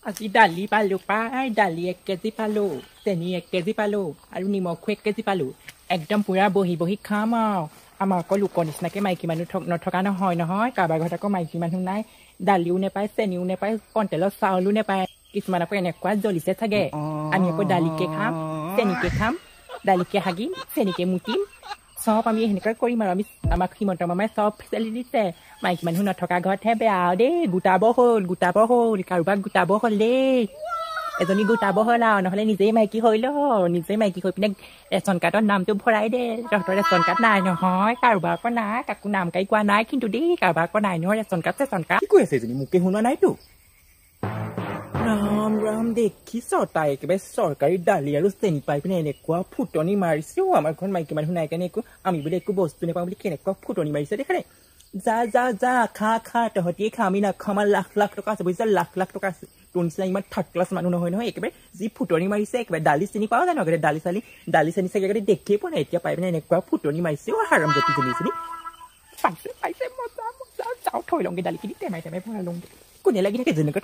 আজি দালি পালোঁ পাই দালি 1 কেজি পালোঁ চেনি 1 কেজি পালোঁ আৰু নিমখো 1 কেজি পালোঁ একদম পুৰা বহি বহি খাম আৰু আমাৰ আকৌ লোকৰ নিচিনাকৈ মাইকী মানুহ নথকা নহয় কাৰোবাৰ ঘৰত আকৌ মাইকী মানুহ নাই দালিও নেপায় চেনিও নেপায় কণ্টেলৰ চাউলো নেপায় কিছুমান আকৌ এনেকুৱা জ্বলিছে চাগে আমি আকৌ দালিকে খাম চেনিকে খাম দালিকে হাগিম চেনিকে মুতিম চব আমি সেনেকৈ কৰিম আৰু আমি আমাক হিমন্ত মামাই চব ফেচিলিটি দিছে মাইকী মানুহ নথকা ঘৰতহে বেয়া দেই গোটাব হ'ল কাৰোবাক গোটাব হ'ল দেই এজনী গোটাব হ'ল আৰু নহ'লে নিজেই মাইকী হৈ পিনে ৰেচন কাৰ্ডৰ নামটো ভৰাই দে তহঁতৰ ৰেচন কাৰ্ড নাই নহয় কাৰোবাৰ আকৌ নাই কাকো নাম কাৰি কোৱা নাই কিন্তু দেই কাৰোবাৰ আকৌ নাই নহয় ৰেচন কাৰ্ড কি কৈ আছে এজনী মোকে শুনা নাইতো ৰাম ৰাম দেখিছ তাই একেবাৰে চৰকাৰী দালি আৰু চেনি পাই পিনে এনেকুৱা ফুটনি মাৰিছে আমাৰ ঘৰত মাইকী মানুহ নাই কাৰণে আমি বোলে একো বস্তু নাপাওঁ বুলি কেনেকুৱা ফুটনি মাৰিছে দেখা নাই যা খা তহঁতিয়ে খা আমি নাখাওঁ আমাৰ লাখ টকা আছে বুজিছা লাখ টকা আছে তোৰ নিচিনা ইমান থাৰ্ড ক্লাছ মানুহ নহয় একেবাৰে যি ফুটনি মাৰিছে একেবাৰে দালি চেনি পাওঁ জানো আগতে দালি চেনি চাগে আগতে দেখিয়ে পোৱা নাই এতিয়া পাই পিনে এনেকুৱা ফুটনি মাৰিছে হাৰাম জাতি জনী পাইছে মজা যাওঁ থৈ লওঁগে দালিখিনি টেমাই ভৰাই লওঁগে কোনে লাগি থাকে যেনেকৈ